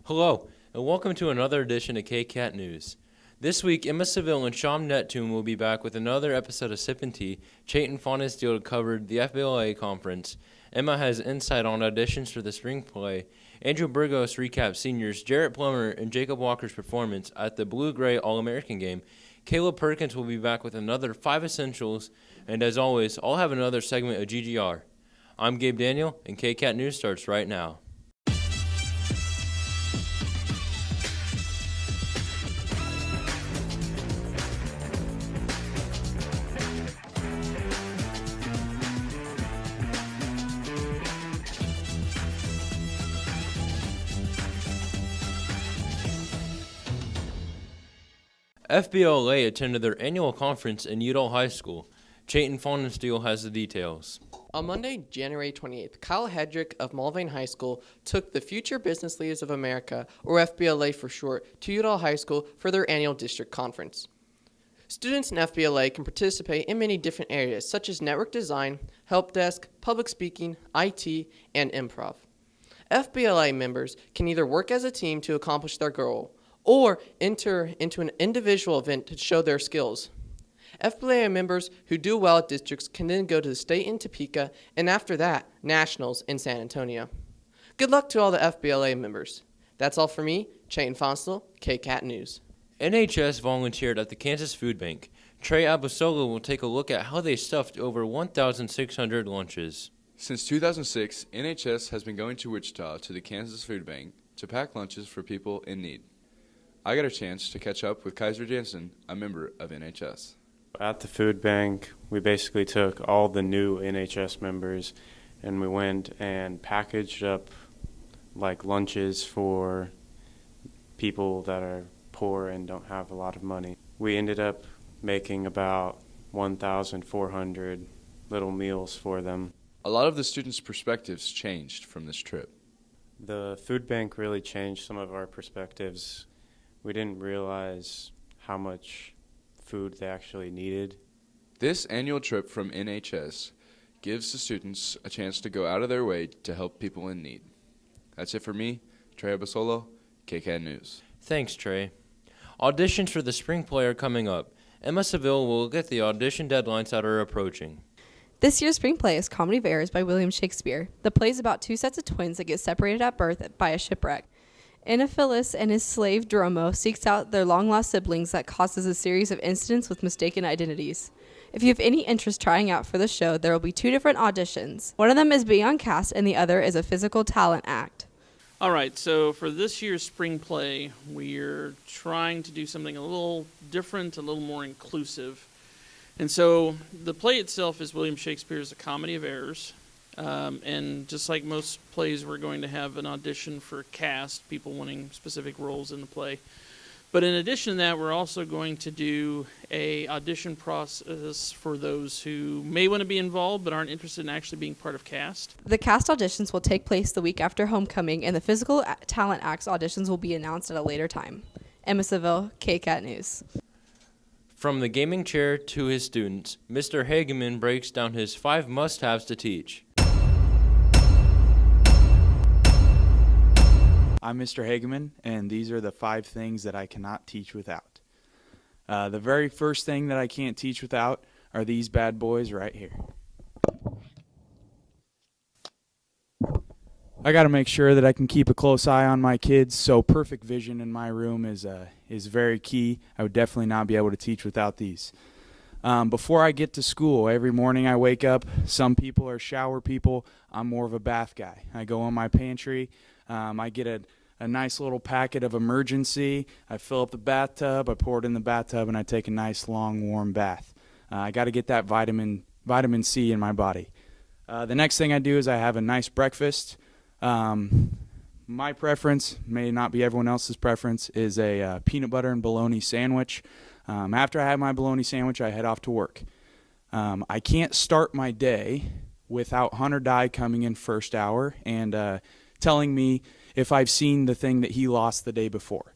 Hello, and welcome to another edition of Kcat News. This week, Emma Seville and Sham Neptune will be back with another episode of Sippin Tea. Chayton Fonnesfield covered the FBLA conference. Emma has insight on auditions for the spring play. Andrew Burgos recaps seniors Jarrett Plummer and Jacob Walker's performance at the Blue-Gray All-American game. Caleb Perkins will be back with another 5 Essentials. And as always, I'll have another segment of GGR. I'm Gabe Daniel, and Kcat News starts right now. FBLA attended their annual conference in Udall High School. Chayton Fonnesfield has the details. On Monday, January 28th, Kyle Hedrick of Mulvane High School took the Future Business Leaders of America, or FBLA for short, to Udall High School for their annual district conference. Students in FBLA can participate in many different areas, such as network design, help desk, public speaking, IT, and improv. FBLA members can either work as a team to accomplish their goal, or enter into an individual event to show their skills. FBLA members who do well at districts can then go to the state in Topeka, and after that, nationals in San Antonio. Good luck to all the FBLA members. That's all for me, Chayton Fonnesfield, Kcat News. NHS volunteered at the Kansas Food Bank. Trey Abasolo will take a look at how they stuffed over 1,600 lunches. Since 2006, NHS has been going to Wichita to the Kansas Food Bank to pack lunches for people in need. I got a chance to catch up with Kaiser Jansen, a member of NHS. At the food bank, we basically took all the new NHS members and we went and packaged up like lunches for people that are poor and don't have a lot of money. We ended up making about 1,400 little meals for them. A lot of the students' perspectives changed from this trip. The food bank really changed some of our perspectives. We didn't realize how much food they actually needed. This annual trip from NHS gives the students a chance to go out of their way to help people in need. That's it for me, Trey Abasolo, Kcat News. Thanks, Trey. Auditions for the spring play are coming up. Emma Seville will look at the audition deadlines that are approaching. This year's spring play is Comedy of Errors by William Shakespeare. The play is about two sets of twins that get separated at birth by a shipwreck. Anaphilus and his slave Dromo seeks out their long-lost siblings that causes a series of incidents with mistaken identities. If you have any interest trying out for the show, there will be 2 different auditions. One of them is being on cast, and the other is a physical talent act. All right, so for this year's spring play, we're trying to do something a little different, a little more inclusive. And so the play itself is William Shakespeare's A Comedy of Errors. And just like most plays, we're going to have an audition for cast, people wanting specific roles in the play. But in addition to that, we're also going to do a audition process for those who may want to be involved but aren't interested in actually being part of cast. The cast auditions will take place the week after homecoming, and the physical talent acts auditions will be announced at a later time. Emma Seville, Kcat News. From the gaming chair to his students, Mr. Hageman breaks down his 5 must-haves to teach. I'm Mr. Hageman, and these are the 5 things that I cannot teach without. The very first thing that I can't teach without are these bad boys right here. I got to make sure that I can keep a close eye on my kids, so perfect vision in my room is very key. I would definitely not be able to teach without these. Before I get to school, every morning I wake up. Some people are shower people. I'm more of a bath guy. I go in my pantry. I get a nice little packet of Emergency. I fill up the bathtub. I pour it in the bathtub, and I take a nice, long, warm bath. I got to get that vitamin C in my body. The next thing I do is I have a nice breakfast. My preference, may not be everyone else's preference, is a peanut butter and bologna sandwich. After I have my bologna sandwich, I head off to work. I can't start my day without Hunter Dye coming in first hour and telling me if I've seen the thing that he lost the day before.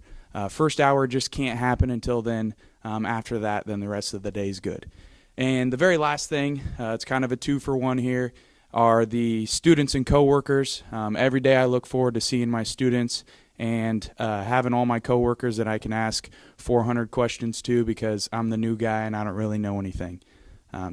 First hour just can't happen until then. After that, then the rest of the day is good. And the very last thing, it's kind of a 2-for-1 here, are the students and coworkers. Every day I look forward to seeing my students and having all my coworkers that I can ask 400 questions to because I'm the new guy and I don't really know anything.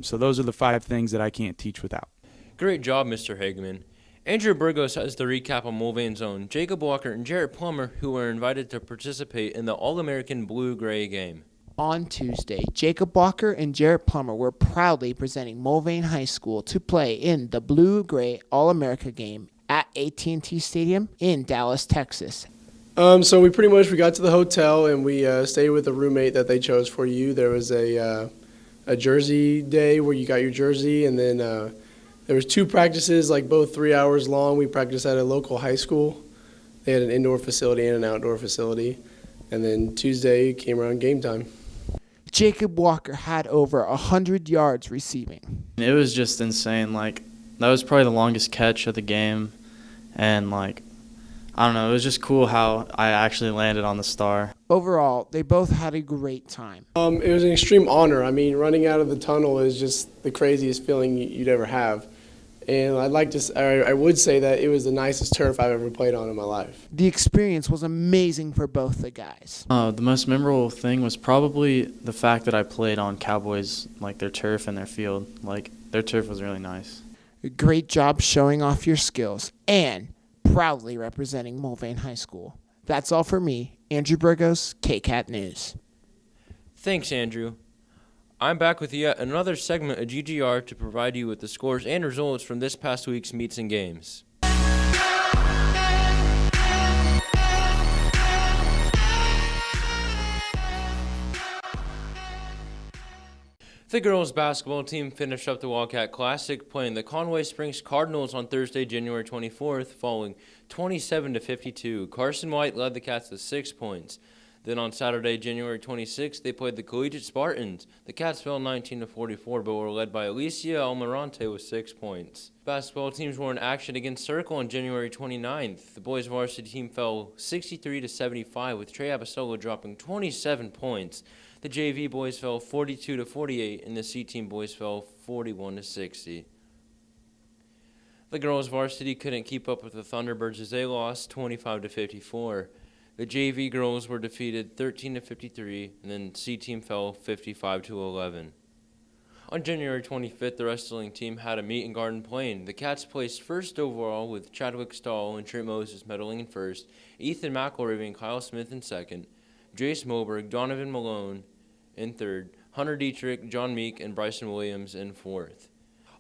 So those are the 5 things that I can't teach without. Great job, Mr. Hageman. Andrew Burgos has the recap on Mulvane's own Jacob Walker and Jarrett Plummer, who were invited to participate in the All-American Blue-Gray game. On Tuesday, Jacob Walker and Jarrett Plummer were proudly presenting Mulvane High School to play in the Blue-Gray All-America game at AT&T Stadium in Dallas, Texas. So we got to the hotel and we stayed with a roommate that they chose for you. There was a jersey day where you got your jersey, and then there was 2 practices, like both 3 hours long. We practiced at a local high school. They had an indoor facility and an outdoor facility. And then Tuesday came around game time. Jacob Walker had over 100 yards receiving. It was just insane. Like, that was probably the longest catch of the game. And, like, I don't know, it was just cool how I actually landed on the star. Overall, they both had a great time. It was an extreme honor. I mean, running out of the tunnel is just the craziest feeling you'd ever have. And I would say that it was the nicest turf I've ever played on in my life. The experience was amazing for both the guys. The most memorable thing was probably the fact that I played on Cowboys, like, their turf and their field. Like, their turf was really nice. Great job showing off your skills and proudly representing Mulvane High School. That's all for me, Andrew Burgos, Kcat News. Thanks, Andrew. I'm back with yet another segment of GGR to provide you with the scores and results from this past week's meets and games. The girls' basketball team finished up the Wildcat Classic playing the Conway Springs Cardinals on Thursday, January 24th, falling 27-52. Carson White led the Cats with 6 points. Then on Saturday, January 26th, they played the Collegiate Spartans. The Cats fell 19-44, but were led by Alicia Almirante with 6 points. Basketball teams were in action against Circle on January 29th. The boys' varsity team fell 63-75, with Trey Abasolo dropping 27 points. The JV boys fell 42-48, and the C-team boys fell 41-60. The girls' varsity couldn't keep up with the Thunderbirds as they lost 25-54. The JV girls were defeated 13-53, and then C-team fell 55-11. On January 25th, the wrestling team had a meet in Garden Plain. The Cats placed first overall with Chadwick Stahl and Trent Moses medaling in first, Ethan McElravy and Kyle Smith in second, Jace Moberg, Donovan Malone in third, Hunter Dietrich, John Meek, and Bryson Williams in fourth.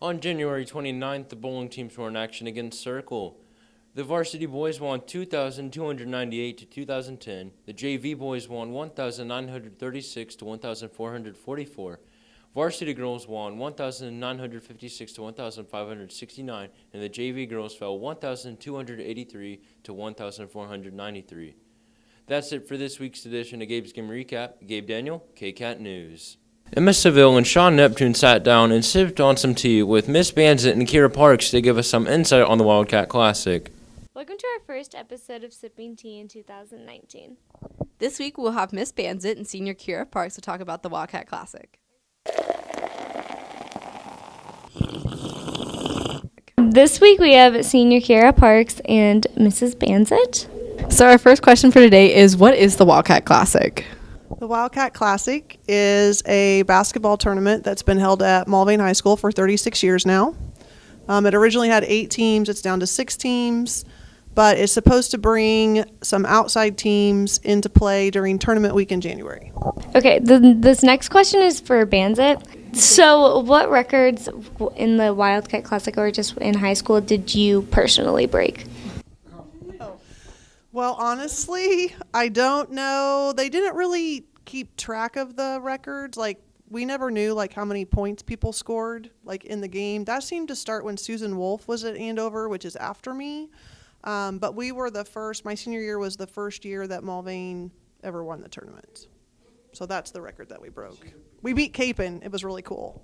On January 29th, the bowling teams were in action against Circle. The varsity boys won 2,298 to 2,010. The JV boys won 1,936 to 1,444. Varsity girls won 1,956 to 1,569, and the JV girls fell 1,283 to 1,493. That's it for this week's edition of Gabe's Game Recap. Gabe Daniel, Kcat News. Emma Seville and Sean Neptune sat down and sipped on some tea with Miss Banzit and Kira Parks to give us some insight on the Wildcat Classic. Welcome to our first episode of Sippin Tea in 2019. This week we'll have Miss Banzit and Senior Kira Parks to talk about the Wildcat Classic. This week we have Senior Kira Parks and Mrs. Banzit. So our first question for today is, what is the Wildcat Classic? The Wildcat Classic is a basketball tournament that's been held at Mulvane High School for 36 years now. It originally had 8 teams. It's down to 6 teams, but it's supposed to bring some outside teams into play during tournament week in January. Okay, this next question is for Banzit. So what records in the Wildcat Classic or just in high school did you personally break? Well, honestly, I don't know. They didn't really keep track of the records. Like, we never knew, like, how many points people scored, like, in the game. That seemed to start when Susan Wolf was at Andover, which is after me. But we were the first. My senior year was the first year that Mulvane ever won the tournament. So that's the record that we broke. We beat Capon. It was really cool.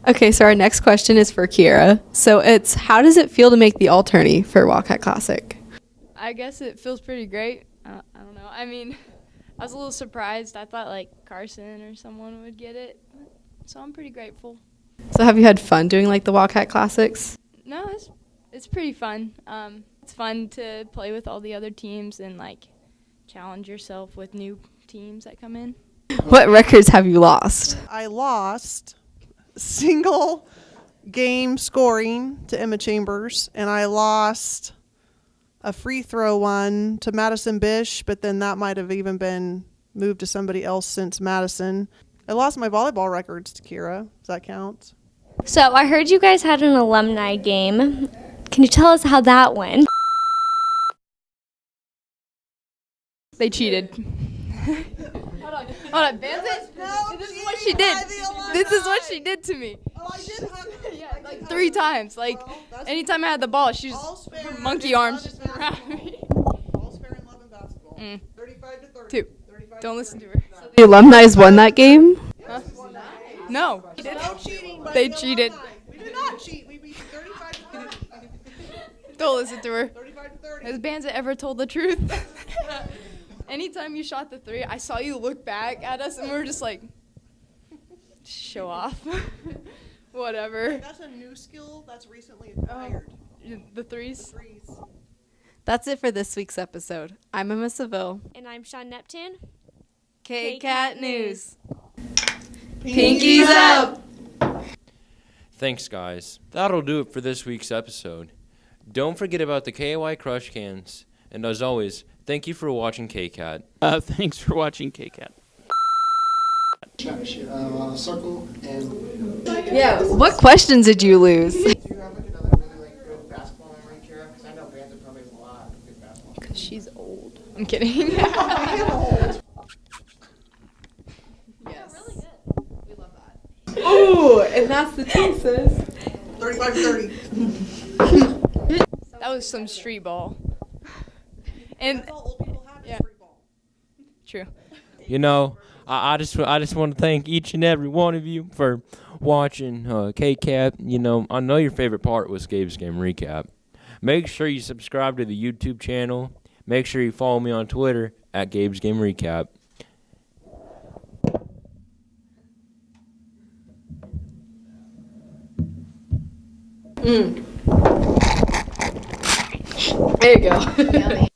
Okay, so our next question is for Kira. So it's, how does it feel to make the all-tourney for Wildcat Classic? I guess it feels pretty great. I don't know. I mean, I was a little surprised. I thought, like, Carson or someone would get it. So I'm pretty grateful. So have you had fun doing, like, the Wildcat Classics? No, it's pretty fun. It's fun to play with all the other teams and like challenge yourself with new teams that come in. What records have you lost? I lost single game scoring to Emma Chambers, and I lost a free throw one to Madison Bish, but then that might have even been moved to somebody else since Madison. I lost my volleyball records to Kira. Does that count? So I heard you guys had an alumni game. Can you tell us how that went? They cheated. Hold on, Banzit. This is what she did. This is what she did to me. Oh, I did hug her. Yeah, like 3 times. Like anytime I had the ball, she just her monkey arms just around me. All's fair in love and basketball. 35 to 30. 2. Don't listen to her. The alumni won that game? Huh? No. No cheating by They the cheated. alumni. We did not cheat. We beat 35 to 30. Don't listen to her. 35 to 30. Has Banzit ever told the truth? Anytime you shot the 3, I saw you look back at us and we were just like, show off. Whatever. That's a new skill that's recently acquired. The threes. That's it for this week's episode. I'm Emma Seville. And I'm Sean Neptune. Kcat News. Pinkies up! Thanks, guys. That'll do it for this week's episode. Don't forget about the KY Crush Cans. And as always, thank you for watching Kcat. Thanks for watching Kcat. Circle and. Yeah. What questions did you lose? Do you have like another really like good basketball memory, Kira? Because I know Banter probably has a lot of good basketball. Because she's old. I'm kidding. Yes. Really good. We love that. Ooh, and that's the team, sis. 35 to 30. That was some street ball. And That's all old people have is yeah. free ball. True. You know, I just want to thank each and every one of you for watching Kcat. You know, I know your favorite part was Gabes Game Recap. Make sure you subscribe to the YouTube channel. Make sure you follow me on Twitter at Gabes Game Recap. There you go.